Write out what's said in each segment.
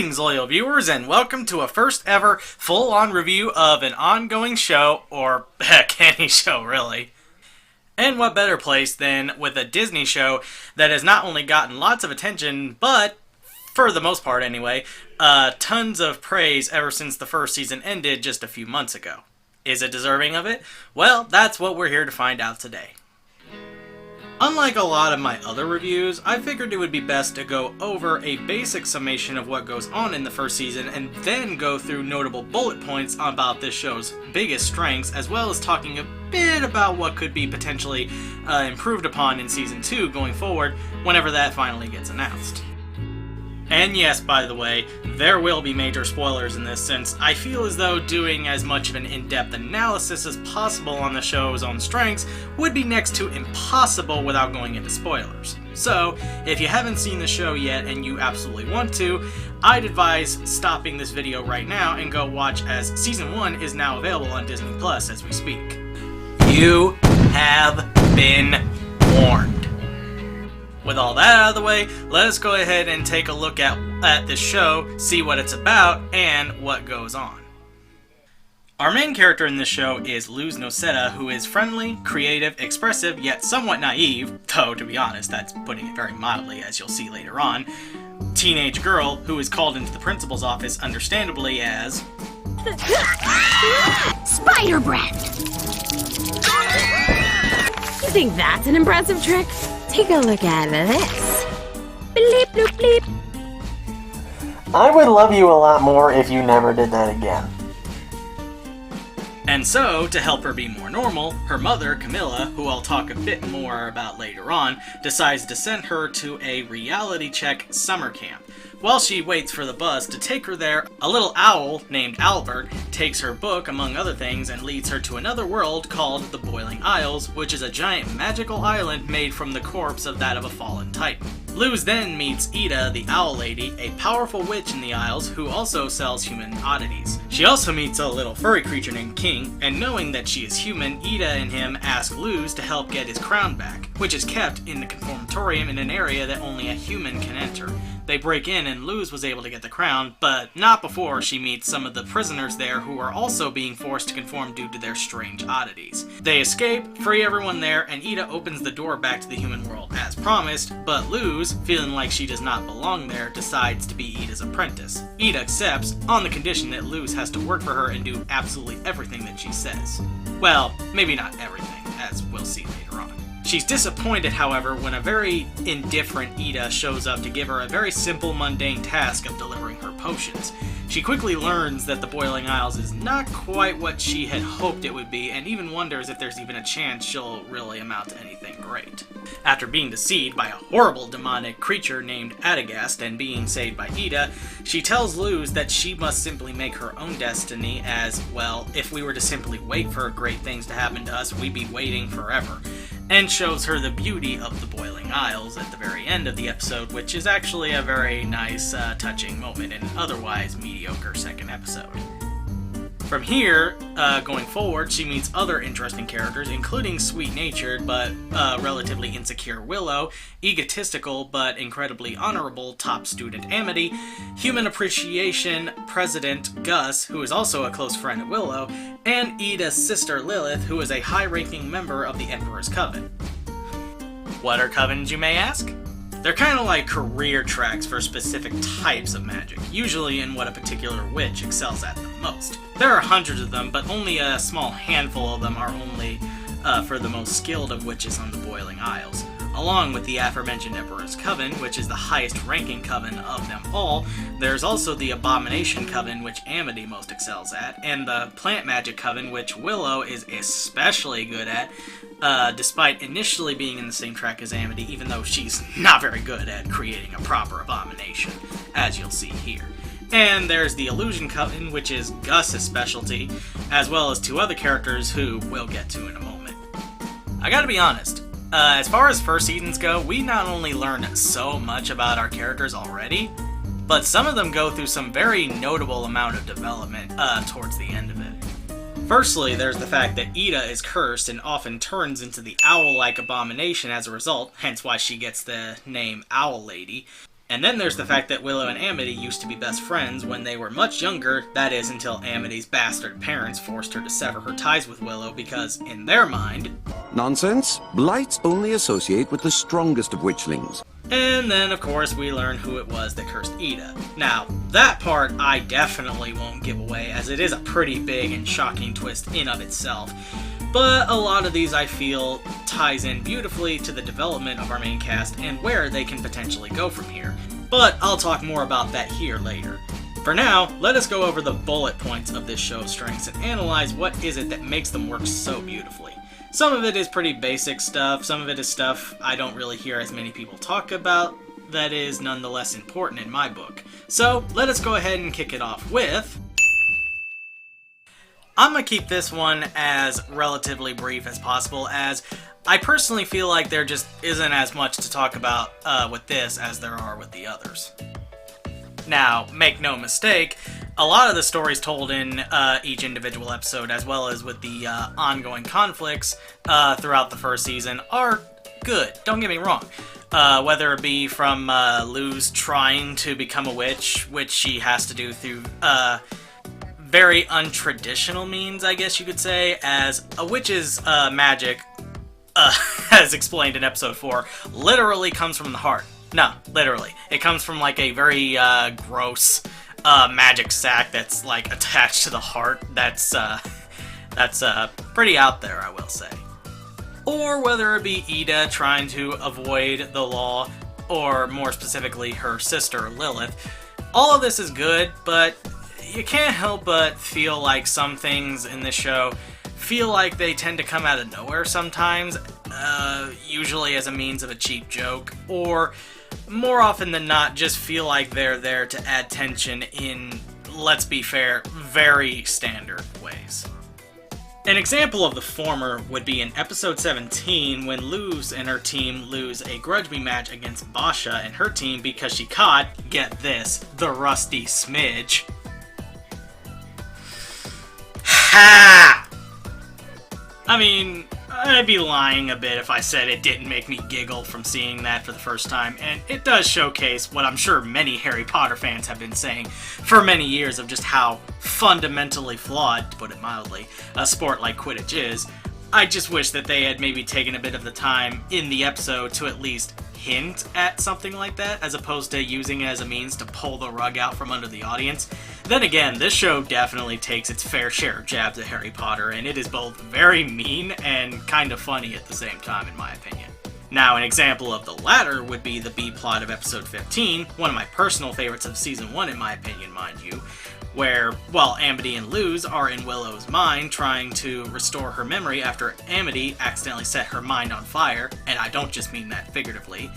Greetings, loyal viewers, and welcome to a first ever full-on review of an ongoing show, or heck, any show, really. And what better place than with a Disney show that has not only gotten lots of attention, but, for the most part anyway, tons of praise ever since the first season ended just a few months ago. Is it deserving of it? Well, that's what we're here to find out today. Unlike a lot of my other reviews, I figured it would be best to go over a basic summation of what goes on in the first season and then go through notable bullet points about this show's biggest strengths, as well as talking a bit about what could be potentially improved upon in Season 2 going forward whenever that finally gets announced. And yes, by the way, there will be major spoilers in this, since I feel as though doing as much of an in-depth analysis as possible on the show's own strengths would be next to impossible without going into spoilers. So, if you haven't seen the show yet and you absolutely want to, I'd advise stopping this video right now and go watch, as Season 1 is now available on Disney Plus as we speak. You have been warned. With all that out of the way, let us go ahead and take a look at this show, see what it's about, and what goes on. Our main character in this show is Luz Noceda, who is friendly, creative, expressive, yet somewhat naive, though to be honest, that's putting it very mildly, as you'll see later on, teenage girl who is called into the principal's office understandably as... Spider breath! You think that's an impressive trick? Take a look at this. Bleep, bloop, bleep. I would love you a lot more if you never did that again. And so, to help her be more normal, her mother, Camilla, who I'll talk a bit more about later on, decides to send her to a reality check summer camp. While she waits for the bus to take her there, a little owl named Albert takes her book, among other things, and leads her to another world called the Boiling Isles, which is a giant magical island made from the corpse of that of a fallen titan. Luz then meets Ida, the Owl Lady, a powerful witch in the Isles who also sells human oddities. She also meets a little furry creature named King, and knowing that she is human, Ida and him ask Luz to help get his crown back, which is kept in the conformatorium in an area that only a human can enter. They break in and Luz was able to get the crown, but not before she meets some of the prisoners there who are also being forced to conform due to their strange oddities. They escape, free everyone there, and Ida opens the door back to the human world as promised, but Luz, feeling like she does not belong there, decides to be Ida's apprentice. Ida accepts, on the condition that Luz has to work for her and do absolutely everything that she says. Well, maybe not everything, as we'll see later on. She's disappointed, however, when a very indifferent Ida shows up to give her a very simple, mundane task of delivering her potions. She quickly learns that the Boiling Isles is not quite what she had hoped it would be, and even wonders if there's even a chance she'll really amount to anything great. After being deceived by a horrible demonic creature named Adagast and being saved by Ida, she tells Luz that she must simply make her own destiny, as, well, if we were to simply wait for great things to happen to us, we'd be waiting forever. And shows her the beauty of the Boiling Isles at the very end of the episode, which is actually a very nice, touching moment in an otherwise mediocre second episode. From here, going forward, she meets other interesting characters, including sweet-natured but relatively insecure Willow, egotistical but incredibly honorable top student Amity, human appreciation president Gus, who is also a close friend of Willow, and Ida's sister Lilith, who is a high-ranking member of the Emperor's Coven. What are covens, you may ask? They're kind of like career tracks for specific types of magic, usually in what a particular witch excels at the most. There are hundreds of them, but only a small handful of them are only for the most skilled of witches on the Boiling Isles. Along with the aforementioned Emperor's Coven, which is the highest ranking coven of them all, there's also the Abomination Coven, which Amity most excels at, and the Plant Magic Coven, which Willow is especially good at, despite initially being in the same track as Amity, even though she's not very good at creating a proper abomination, as you'll see here. And there's the Illusion Coven, which is Gus's specialty, as well as two other characters who we'll get to in a moment. I gotta be honest, as far as first seasons go, we not only learn so much about our characters already, but some of them go through some very notable amount of development towards the end of it. Firstly, there's the fact that Ida is cursed and often turns into the owl-like abomination as a result, hence why she gets the name Owl Lady. And then there's the fact that Willow and Amity used to be best friends when they were much younger, that is, until Amity's bastard parents forced her to sever her ties with Willow because, in their mind... Nonsense. Blights only associate with the strongest of witchlings. And then, of course, we learn who it was that cursed Ida. Now, that part I definitely won't give away, as it is a pretty big and shocking twist in of itself. But a lot of these, I feel, ties in beautifully to the development of our main cast and where they can potentially go from here. But I'll talk more about that here later. For now, let us go over the bullet points of this show's strengths and analyze what is it that makes them work so beautifully. Some of it is pretty basic stuff, some of it is stuff I don't really hear as many people talk about, that is nonetheless important in my book. So, let us go ahead and kick it off with... I'm gonna keep this one as relatively brief as possible, as I personally feel like there just isn't as much to talk about with this as there are with the others. Now, make no mistake, a lot of the stories told in each individual episode, as well as with the ongoing conflicts throughout the first season, are good. Don't get me wrong. Whether it be from Luz trying to become a witch, which she has to do through very untraditional means, I guess you could say, as a witch's magic, as explained in episode 4, literally comes from the heart. No, literally. It comes from like a very gross magic sack that's like attached to the heart. That's pretty out there, I will say. Or whether it be Ida trying to avoid the law, or more specifically her sister Lilith. All of this is good, but you can't help but feel like some things in this show feel like they tend to come out of nowhere sometimes, usually as a means of a cheap joke, or more often than not just feel like they're there to add tension in, let's be fair, very standard ways. An example of the former would be in episode 17 when Luz and her team lose a grudge match against Basha and her team because she caught, get this, the rusty smidge. Ha! I mean, I'd be lying a bit if I said it didn't make me giggle from seeing that for the first time, and it does showcase what I'm sure many Harry Potter fans have been saying for many years of just how fundamentally flawed, to put it mildly, a sport like Quidditch is. I just wish that they had maybe taken a bit of the time in the episode to at least hint at something like that, as opposed to using it as a means to pull the rug out from under the audience. Then again, this show definitely takes its fair share of jabs at Harry Potter, and it is both very mean and kind of funny at the same time, in my opinion. Now, an example of the latter would be the B-plot of episode 15, one of my personal favorites of season 1 in my opinion, mind you, where, while Amity and Luz are in Willow's mind trying to restore her memory after Amity accidentally set her mind on fire, and I don't just mean that figuratively,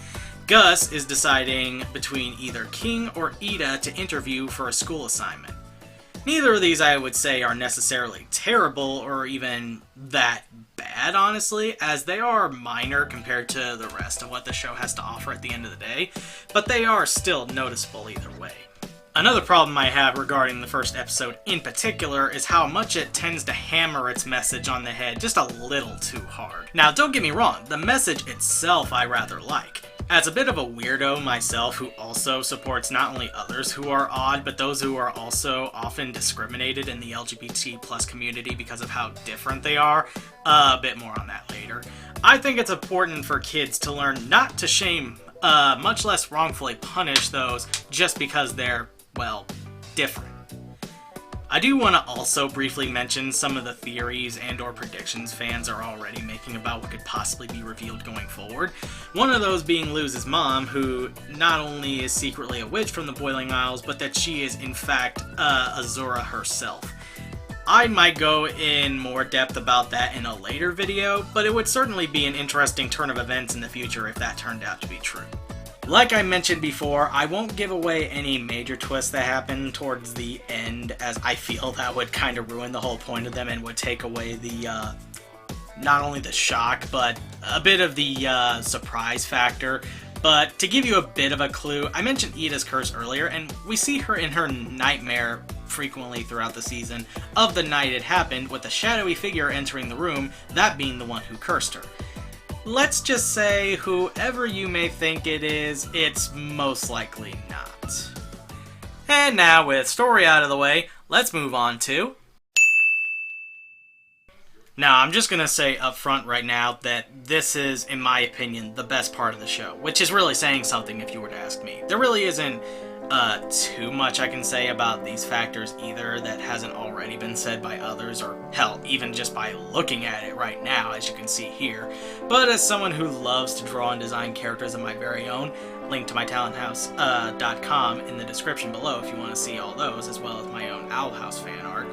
Gus is deciding between either King or Ida to interview for a school assignment. Neither of these, I would say, are necessarily terrible or even that bad, honestly, as they are minor compared to the rest of what the show has to offer at the end of the day, but they are still noticeable either way. Another problem I have regarding the first episode in particular is how much it tends to hammer its message on the head just a little too hard. Now, don't get me wrong, the message itself I rather like. As a bit of a weirdo myself who also supports not only others who are odd, but those who are also often discriminated in the LGBT+ community because of how different they are, a bit more on that later, I think it's important for kids to learn not to shame, much less wrongfully punish those just because they're, well, different. I do want to also briefly mention some of the theories and or predictions fans are already making about what could possibly be revealed going forward. One of those being Luz's mom, who not only is secretly a witch from the Boiling Isles, but that she is in fact Azura herself. I might go in more depth about that in a later video, but it would certainly be an interesting turn of events in the future if that turned out to be true. Like I mentioned before, I won't give away any major twists that happen towards the end, as I feel that would kind of ruin the whole point of them and would take away the, not only the shock, but a bit of the surprise factor. But to give you a bit of a clue, I mentioned Ida's curse earlier, and we see her in her nightmare frequently throughout the season of the night it happened, with a shadowy figure entering the room, that being the one who cursed her. let's just say whoever you may think it is, it's most likely not. And now, with story out of the way, let's move on to... Now, I'm just gonna say up front right now that this is, in my opinion, the best part of the show, which is really saying something if you were to ask me. There really isn't too much I can say about these factors either that hasn't already been said by others, or hell, even just by looking at it right now, as you can see here. But as someone who loves to draw and design characters of my very own, link to my talenthouse.com in the description below if you want to see all those, as well as my own Owl House fan art.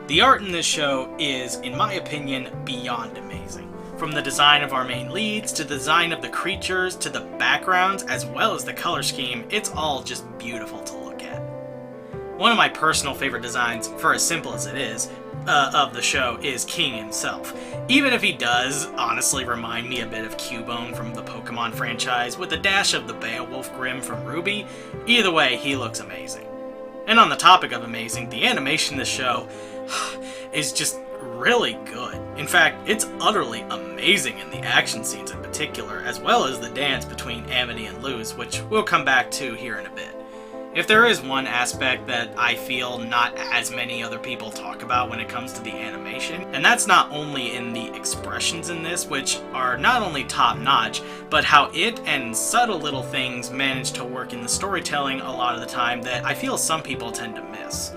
The art in this show is, in my opinion, beyond amazing. From the design of our main leads, to the design of the creatures, to the backgrounds, as well as the color scheme, it's all just beautiful to look at. One of my personal favorite designs, for as simple as it is, of the show is King himself. Even if he does honestly remind me a bit of Cubone from the Pokemon franchise, with a dash of the Beowulf Grim from Ruby, either way, he looks amazing. And on the topic of amazing, the animation in this show is just really good. In fact, it's utterly amazing in the action scenes in particular, as well as the dance between Amity and Luz, which we'll come back to here in a bit. If there is one aspect that I feel not as many other people talk about when it comes to the animation, and that's not only in the expressions in this, which are not only top-notch, but how it and subtle little things manage to work in the storytelling a lot of the time that I feel some people tend to miss.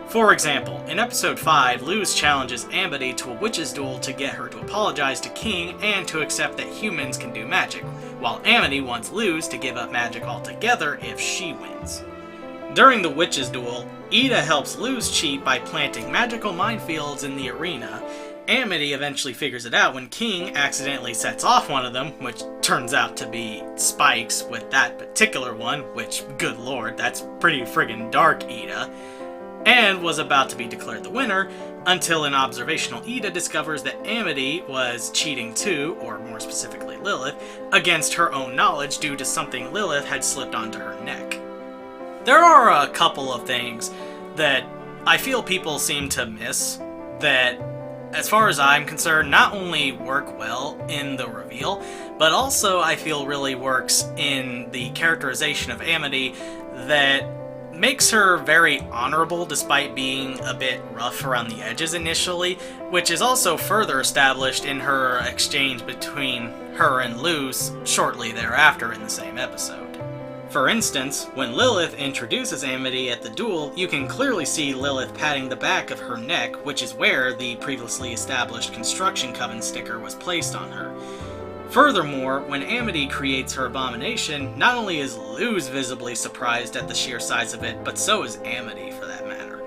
For example, in episode 5, Luz challenges Amity to a witch's duel to get her to apologize to King and to accept that humans can do magic, while Amity wants Luz to give up magic altogether if she wins. During the witch's duel, Ida helps Luz cheat by planting magical minefields in the arena. Amity eventually figures it out when King accidentally sets off one of them, which turns out to be spikes with that particular one, which, good lord, that's pretty friggin' dark, Ida, and was about to be declared the winner, until an observational Ida discovers that Amity was cheating too, or more specifically Lilith, against her own knowledge due to something Lilith had slipped onto her neck. There are a couple of things that I feel people seem to miss that, as far as I'm concerned, not only work well in the reveal, but also I feel really works in the characterization of Amity that makes her very honorable despite being a bit rough around the edges initially, which is also further established in her exchange between her and Luz shortly thereafter in the same episode. For instance, when Lilith introduces Amity at the duel, you can clearly see Lilith patting the back of her neck, which is where the previously established Construction Coven sticker was placed on her. Furthermore, when Amity creates her abomination, not only is Luz visibly surprised at the sheer size of it, but so is Amity for that matter.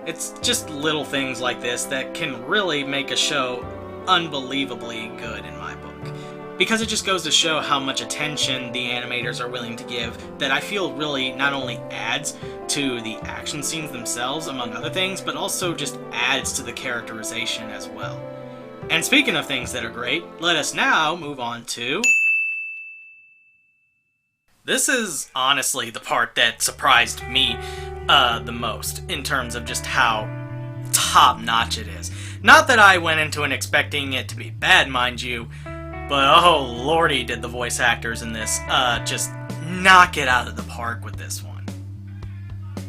It's just little things like this that can really make a show unbelievably good in my book. Because it just goes to show how much attention the animators are willing to give that I feel really not only adds to the action scenes themselves, among other things, but also just adds to the characterization as well. And speaking of things that are great, let us now move on to... This is honestly the part that surprised me the most, in terms of just how top-notch it is. Not that I went into it expecting it to be bad, mind you, but oh lordy did the voice actors in this just knock it out of the park with this one.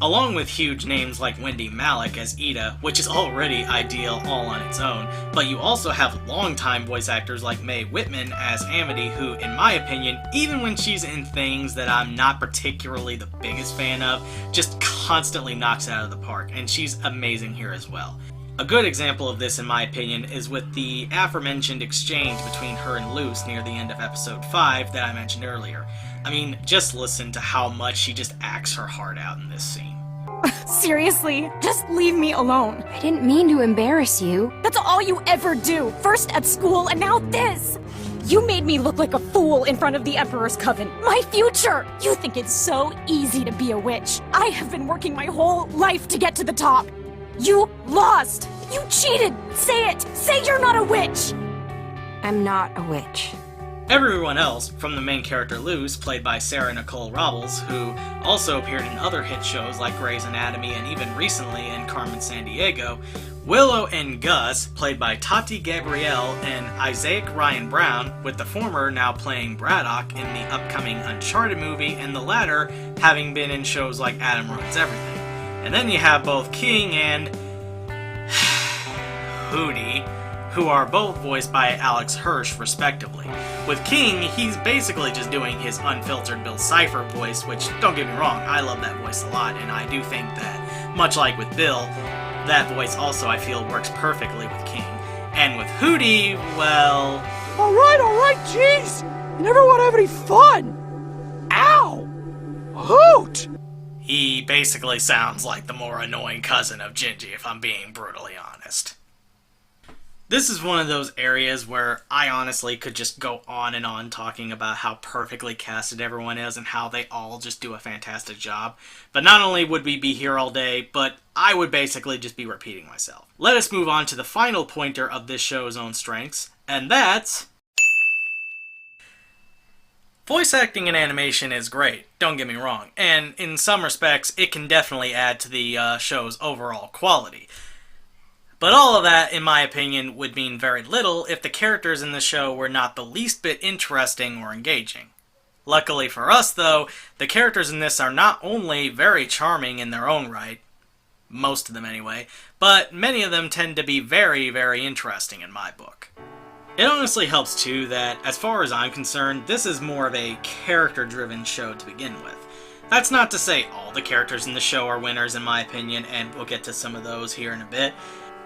Along with huge names like Wendy Malick as Ida, which is already ideal all on its own, but you also have longtime voice actors like Mae Whitman as Amity, who, in my opinion, even when she's in things that I'm not particularly the biggest fan of, just constantly knocks it out of the park, and she's amazing here as well. A good example of this, in my opinion, is with the aforementioned exchange between her and Luz near the end of episode 5 that I mentioned earlier. I mean, just listen to how much she just acts her heart out in this scene. Seriously, just leave me alone. I didn't mean to embarrass you. That's all you ever do. First at school and now this. You made me look like a fool in front of the Emperor's Coven. My future! You think it's so easy to be a witch. I have been working my whole life to get to the top. You lost! You cheated! Say it! Say you're not a witch! I'm not a witch. Everyone else, from the main character Luz, played by Sarah Nicole Robles, who also appeared in other hit shows like Grey's Anatomy and even recently in Carmen Sandiego, Willow and Gus, played by Tati Gabrielle and Isaac Ryan Brown, with the former now playing Braddock in the upcoming Uncharted movie, and the latter having been in shows like Adam Ruins Everything. And then you have both King and Hootie, who are both voiced by Alex Hirsch, respectively. With King, he's basically just doing his unfiltered Bill Cipher voice, which, don't get me wrong, I love that voice a lot, and I do think that, much like with Bill, that voice also, I feel, works perfectly with King. And with Hootie, well... Alright, jeez! You never want to have any fun! Ow! Hoot! He basically sounds like the more annoying cousin of Gingy, if I'm being brutally honest. This is one of those areas where I honestly could just go on and on talking about how perfectly casted everyone is and how they all just do a fantastic job. But not only would we be here all day, but I would basically just be repeating myself. Let us move on to the final pointer of this show's own strengths, and that's... voice acting and animation is great, don't get me wrong, and in some respects it can definitely add to the show's overall quality. But all of that, in my opinion, would mean very little if the characters in the show were not the least bit interesting or engaging. Luckily for us, though, the characters in this are not only very charming in their own right, most of them anyway, but many of them tend to be very, very interesting in my book. It honestly helps too that, as far as I'm concerned, this is more of a character-driven show to begin with. That's not to say all the characters in the show are winners in my opinion, and we'll get to some of those here in a bit,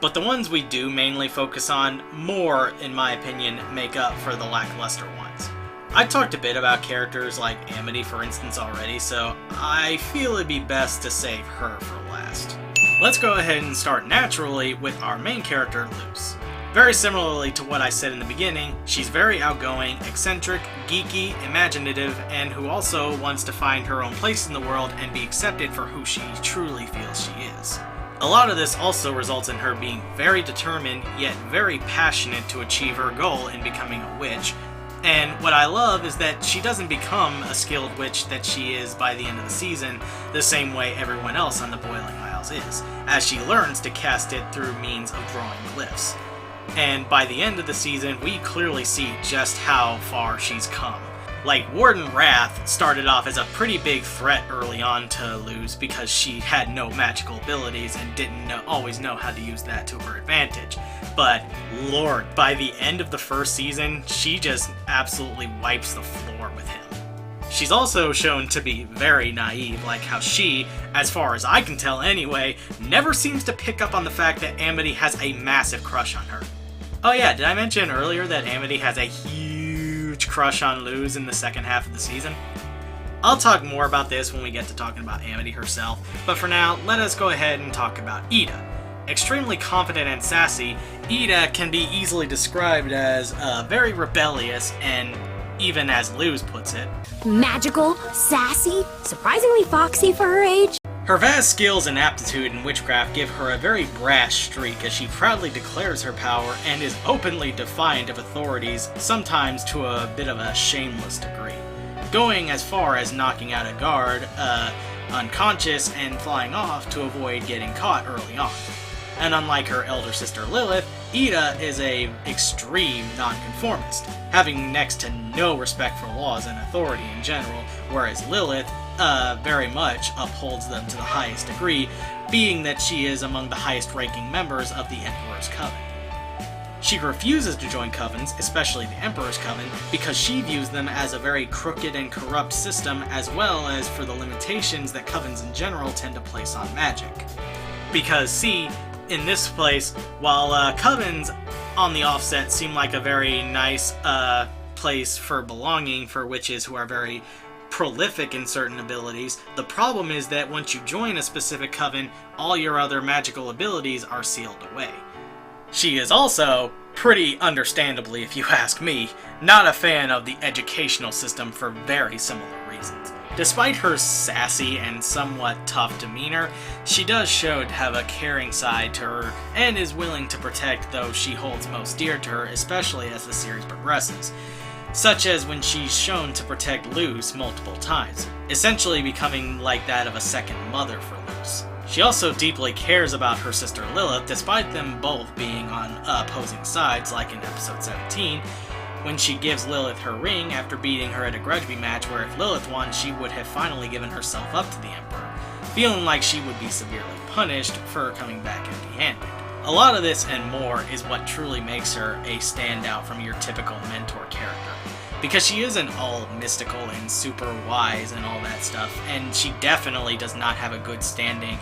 but the ones we do mainly focus on more, in my opinion, make up for the lackluster ones. I talked a bit about characters like Amity, for instance, already, so I feel it'd be best to save her for last. Let's go ahead and start naturally with our main character, Luce. Very similarly to what I said in the beginning, she's very outgoing, eccentric, geeky, imaginative, and who also wants to find her own place in the world and be accepted for who she truly feels she is. A lot of this also results in her being very determined, yet very passionate to achieve her goal in becoming a witch. And what I love is that she doesn't become a skilled witch that she is by the end of the season, the same way everyone else on the Boiling Isles is, as she learns to cast it through means of drawing glyphs. And by the end of the season, we clearly see just how far she's come. Like, Warden Wrath started off as a pretty big threat early on to Luz because she had no magical abilities and didn't always know how to use that to her advantage. But, Lord, by the end of the first season, she just absolutely wipes the floor with him. She's also shown to be very naive, like how she, as far as I can tell anyway, never seems to pick up on the fact that Amity has a massive crush on her. Oh yeah, did I mention earlier that Amity has a huge crush on Luz in the second half of the season? I'll talk more about this when we get to talking about Amity herself, but for now, let us go ahead and talk about Ida. Extremely confident and sassy, Ida can be easily described as very rebellious and, even as Luz puts it, Magical, sassy, surprisingly foxy for her age. her vast skills and aptitude in witchcraft give her a very brash streak as she proudly declares her power and is openly defiant of authorities, sometimes to a bit of a shameless degree, going as far as knocking out a guard unconscious and flying off to avoid getting caught early on. And unlike her elder sister Lilith, Ida is a extreme nonconformist, having next to no respect for laws and authority in general, whereas Lilith very much upholds them to the highest degree, being that she is among the highest-ranking members of the Emperor's Coven. She refuses to join covens, especially the Emperor's Coven, because she views them as a very crooked and corrupt system, as well as for the limitations that covens in general tend to place on magic. Because, see, in this place, while covens on the offset seem like a very nice place for belonging for witches who are very prolific in certain abilities, the problem is that once you join a specific coven, all your other magical abilities are sealed away. She is also, pretty understandably if you ask me, not a fan of the educational system for very similar reasons. Despite her sassy and somewhat tough demeanor, she does show to have a caring side to her and is willing to protect those she holds most dear to her, especially as the series progresses, such as when she's shown to protect Luz multiple times, essentially becoming like that of a second mother for Luz. She also deeply cares about her sister Lilith, despite them both being on opposing sides, like in episode 17, when she gives Lilith her ring after beating her at a Grudgby match where if Lilith won, she would have finally given herself up to the Emperor, feeling like she would be severely punished for coming back empty-handed. A lot of this and more is what truly makes her a standout from your typical mentor character, because she isn't all mystical and super wise and all that stuff, and she definitely does not have a good standing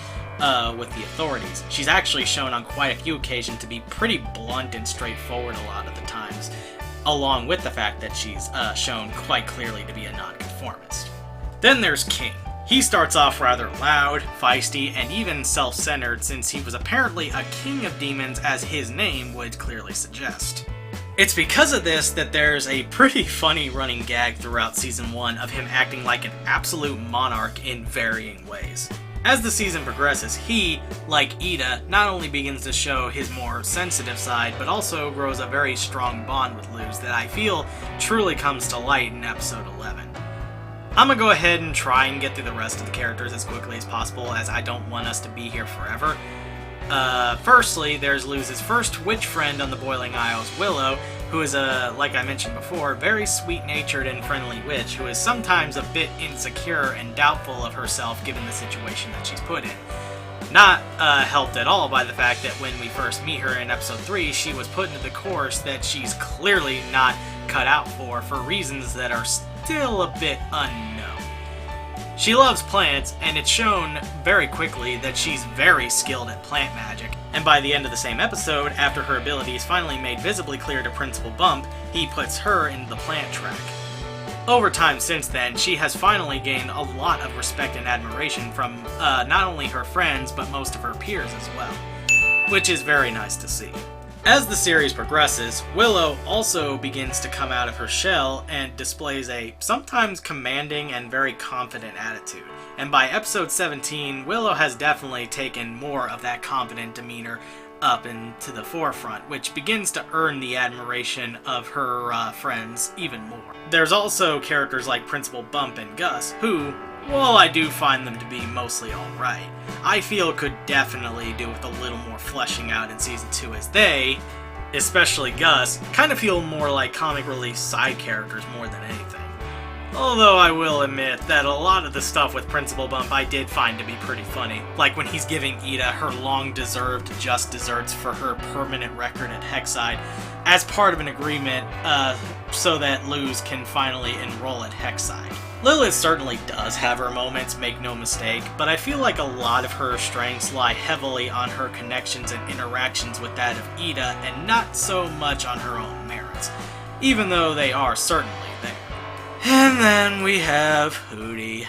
with the authorities. She's actually shown on quite a few occasions to be pretty blunt and straightforward a lot of the times, along with the fact that she's shown quite clearly to be a nonconformist. Then there's King. He starts off rather loud, feisty, and even self-centered since he was apparently a king of demons as his name would clearly suggest. It's because of this that there's a pretty funny running gag throughout Season 1 of him acting like an absolute monarch in varying ways. As the season progresses, he, like Ida, not only begins to show his more sensitive side, but also grows a very strong bond with Luz that I feel truly comes to light in episode 11. I'm gonna go ahead and try and get through the rest of the characters as quickly as possible, as I don't want us to be here forever. Firstly, there's Luz's first witch friend on the Boiling Isles, Willow, who is like I mentioned before, very sweet-natured and friendly witch who is sometimes a bit insecure and doubtful of herself given the situation that she's put in. Not helped at all by the fact that when we first meet her in episode 3, she was put into the course that she's clearly not cut out for reasons that are still a bit unknown. She loves plants, and it's shown very quickly that she's very skilled at plant magic, and by the end of the same episode, after her ability is finally made visibly clear to Principal Bump, he puts her into the plant track. Over time since then, she has finally gained a lot of respect and admiration from not only her friends, but most of her peers as well, which is very nice to see. As the series progresses, Willow also begins to come out of her shell and displays a sometimes commanding and very confident attitude. And by episode 17, Willow has definitely taken more of that confident demeanor up into the forefront, which begins to earn the admiration of her friends even more. There's also characters like Principal Bump and Gus, who, while I do find them to be mostly alright, I feel could definitely do with a little more fleshing out in Season 2 as they, especially Gus, kind of feel more like comic relief side characters more than anything. Although I will admit that a lot of the stuff with Principal Bump I did find to be pretty funny, like when he's giving Ida her long-deserved just desserts for her permanent record at Hexside as part of an agreement so that Luz can finally enroll at Hexside. Lilith certainly does have her moments, make no mistake, but I feel like a lot of her strengths lie heavily on her connections and interactions with that of Ida and not so much on her own merits, even though they are certainly there. And then we have Hootie.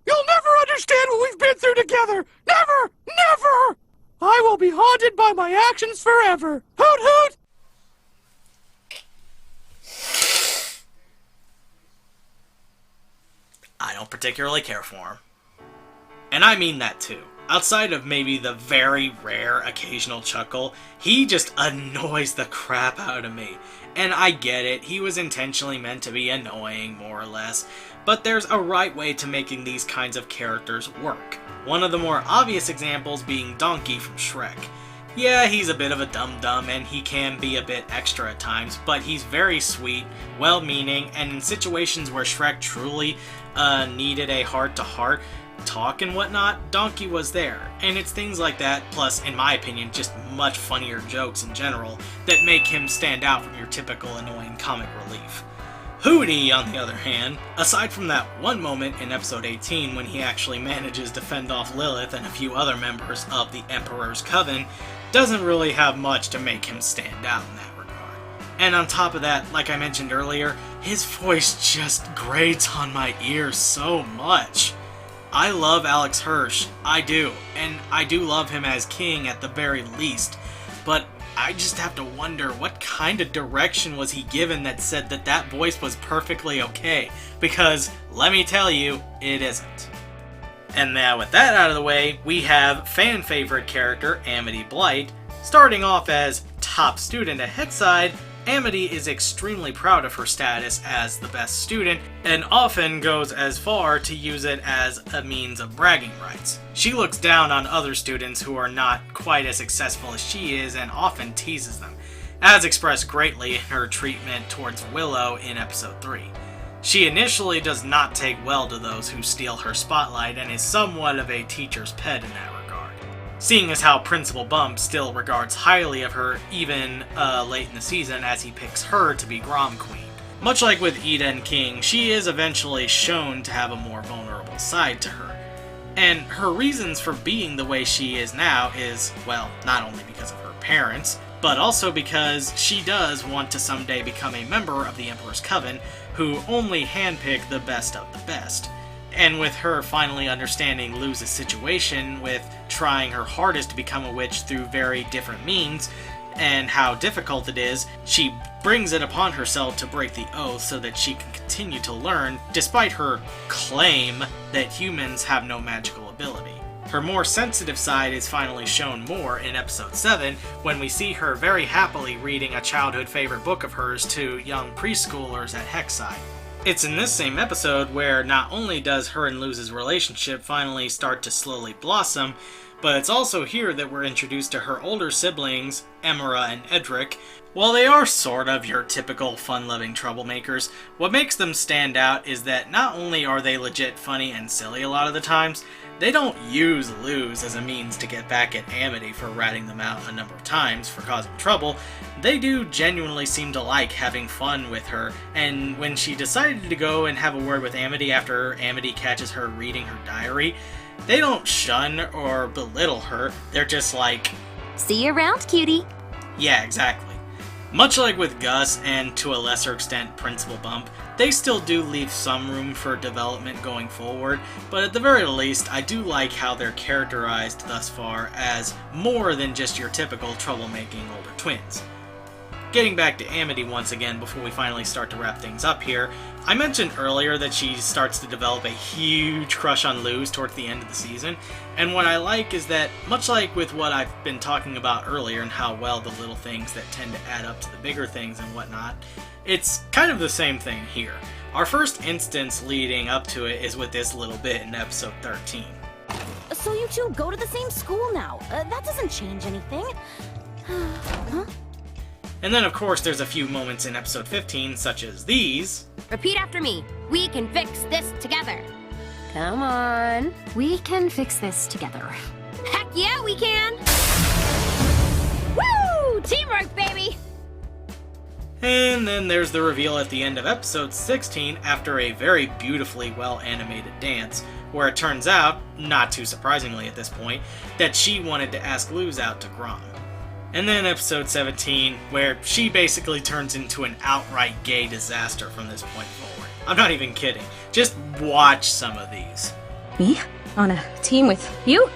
You'll never understand what we've been through together! Never! Never! I will be haunted by my actions forever! Hoot hoot! I don't particularly care for him. And I mean that too. Outside of maybe the very rare occasional chuckle, he just annoys the crap out of me. And I get it, he was intentionally meant to be annoying, more or less, but there's a right way to making these kinds of characters work. One of the more obvious examples being Donkey from Shrek. Yeah, he's a bit of a dum-dum, and he can be a bit extra at times, but he's very sweet, well-meaning, and in situations where Shrek truly needed a heart-to-heart talk and whatnot, Donkey was there. And it's things like that, plus, in my opinion, just much funnier jokes in general, that make him stand out from your typical annoying comic relief. Hootie, on the other hand, aside from that one moment in episode 18 when he actually manages to fend off Lilith and a few other members of the Emperor's Coven, doesn't really have much to make him stand out in that regard. And on top of that, like I mentioned earlier, his voice just grates on my ears so much. I love Alex Hirsch, I do, and I do love him as King at the very least, but I just have to wonder what kind of direction was he given that said that that voice was perfectly okay, because let me tell you, it isn't. And now with that out of the way, we have fan favorite character Amity Blight, starting off as top student at Hexside, Amity is extremely proud of her status as the best student, and often goes as far to use it as a means of bragging rights. She looks down on other students who are not quite as successful as she is and often teases them, as expressed greatly in her treatment towards Willow in episode 3. She initially does not take well to those who steal her spotlight and is somewhat of a teacher's pet in that regard, seeing as how Principal Bump still regards highly of her even late in the season as he picks her to be Grom Queen. Much like with Eden King, she is eventually shown to have a more vulnerable side to her. And her reasons for being the way she is now is, well, not only because of her parents, but also because she does want to someday become a member of the Emperor's Coven, who only handpick the best of the best. And with her finally understanding Luz's situation with trying her hardest to become a witch through very different means, and how difficult it is, she brings it upon herself to break the oath so that she can continue to learn, despite her claim that humans have no magical ability. Her more sensitive side is finally shown more in episode 7, when we see her very happily reading a childhood favorite book of hers to young preschoolers at Hexside. It's in this same episode where not only does her and Luz's relationship finally start to slowly blossom, but it's also here that we're introduced to her older siblings, Emera and Edric. While they are sort of your typical fun-loving troublemakers, what makes them stand out is that not only are they legit funny and silly a lot of the times, they don't use Luz as a means to get back at Amity for ratting them out a number of times for causing trouble. They do genuinely seem to like having fun with her, and when she decided to go and have a word with Amity after Amity catches her reading her diary, they don't shun or belittle her, they're just like, See you around, cutie. yeah, exactly. Much like with Gus, and to a lesser extent Principal Bump, they still do leave some room for development going forward, but at the very least, I do like how they're characterized thus far as more than just your typical troublemaking older twins. Getting back to Amity once again before we finally start to wrap things up here, I mentioned earlier that she starts to develop a huge crush on Luz towards the end of the season, and what I like is that, much like with what I've been talking about earlier and how well the little things that tend to add up to the bigger things and whatnot, it's kind of the same thing here. Our first instance leading up to it is with this little bit in episode 13. So you two go to the same school now. That doesn't change anything. Huh? And then of course there's a few moments in episode 15 such as these. Repeat after me. We can fix this together. Come on. We can fix this together. Heck yeah, we can! Woo! Teamwork, baby! And then there's the reveal at the end of episode 16 after a very beautifully well-animated dance, where it turns out, not too surprisingly at this point, that she wanted to ask Luz out to Grom. And then episode 17, where she basically turns into an outright gay disaster from this point forward. I'm not even kidding. Just watch some of these. Me? On a team with you?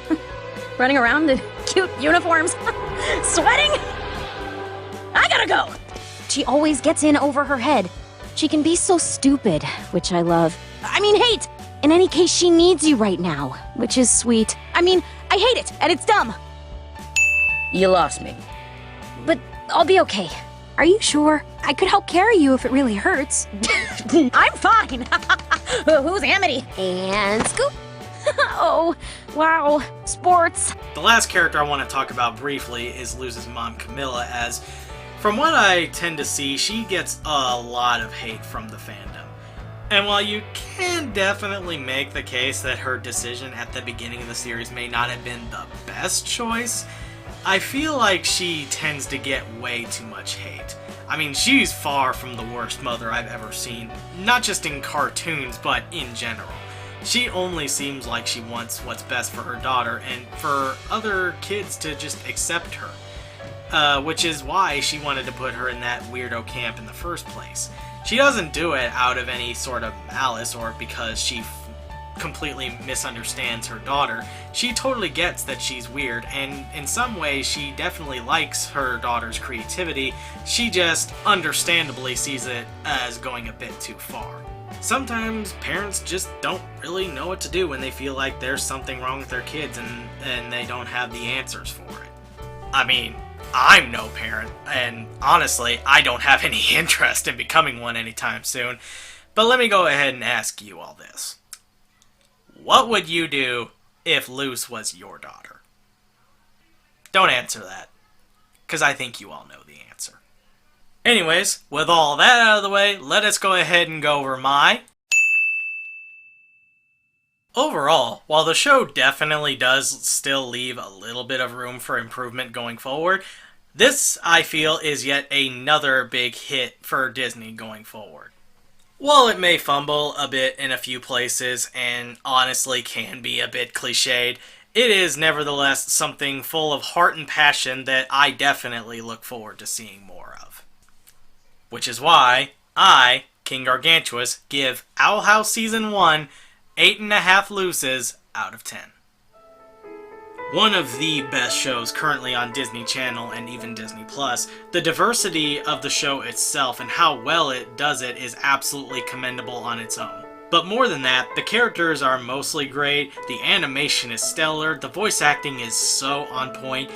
Running around in cute uniforms? Sweating? I gotta go! She always gets in over her head. She can be so stupid, which I love. I mean, hate! In any case, she needs you right now, which is sweet. I mean, I hate it, and it's dumb. You lost me. But I'll be okay. Are you sure? I could help carry you if it really hurts. I'm fine. Who's Amity? And scoop. Oh, wow. Sports. The last character I want to talk about briefly is Luz's mom, Camilla, as from what I tend to see, she gets a lot of hate from the fandom. And while you can definitely make the case that her decision at the beginning of the series may not have been the best choice, I feel like she tends to get way too much hate. I mean, she's far from the worst mother I've ever seen, not just in cartoons, but in general. She only seems like she wants what's best for her daughter and for other kids to just accept her. Which is why she wanted to put her in that weirdo camp in the first place. She doesn't do it out of any sort of malice or because she completely misunderstands her daughter. She totally gets that she's weird, and in some ways she definitely likes her daughter's creativity. She just understandably sees it as going a bit too far. Sometimes parents just don't really know what to do when they feel like there's something wrong with their kids and they don't have the answers for it. I mean, I'm no parent, and honestly, I don't have any interest in becoming one anytime soon. But let me go ahead and ask you all this. What would you do if Luce was your daughter? Don't answer that, because I think you all know the answer. Anyways, with all that out of the way, let us go ahead and go over my... Overall, while the show definitely does still leave a little bit of room for improvement going forward, this, I feel, is yet another big hit for Disney going forward. While it may fumble a bit in a few places, and honestly can be a bit cliched, it is nevertheless something full of heart and passion that I definitely look forward to seeing more of. Which is why I, King Gargantuous, give Owl House Season 1 8.5 Luces out of 10. One of the best shows currently on Disney Channel and even Disney Plus, the diversity of the show itself and how well it does it is absolutely commendable on its own. But more than that, the characters are mostly great, the animation is stellar, the voice acting is so on point,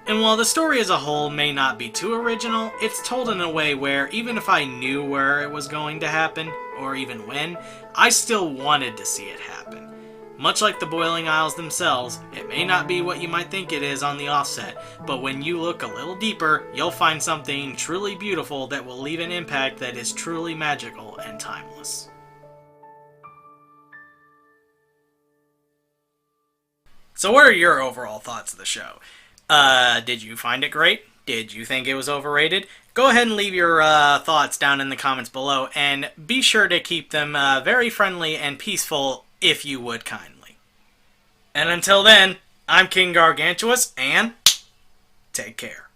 and while the story as a whole may not be too original, it's told in a way where even if I knew where it was going to happen, or even when, I still wanted to see it happen. Much like the Boiling Isles themselves, it may not be what you might think it is on the offset, but when you look a little deeper, you'll find something truly beautiful that will leave an impact that is truly magical and timeless. So what are your overall thoughts of the show? Did you find it great? Did you think it was overrated? Go ahead and leave your thoughts down in the comments below, and be sure to keep them very friendly and peaceful if you would kindly. And until then, I'm King Gargantuous, and take care.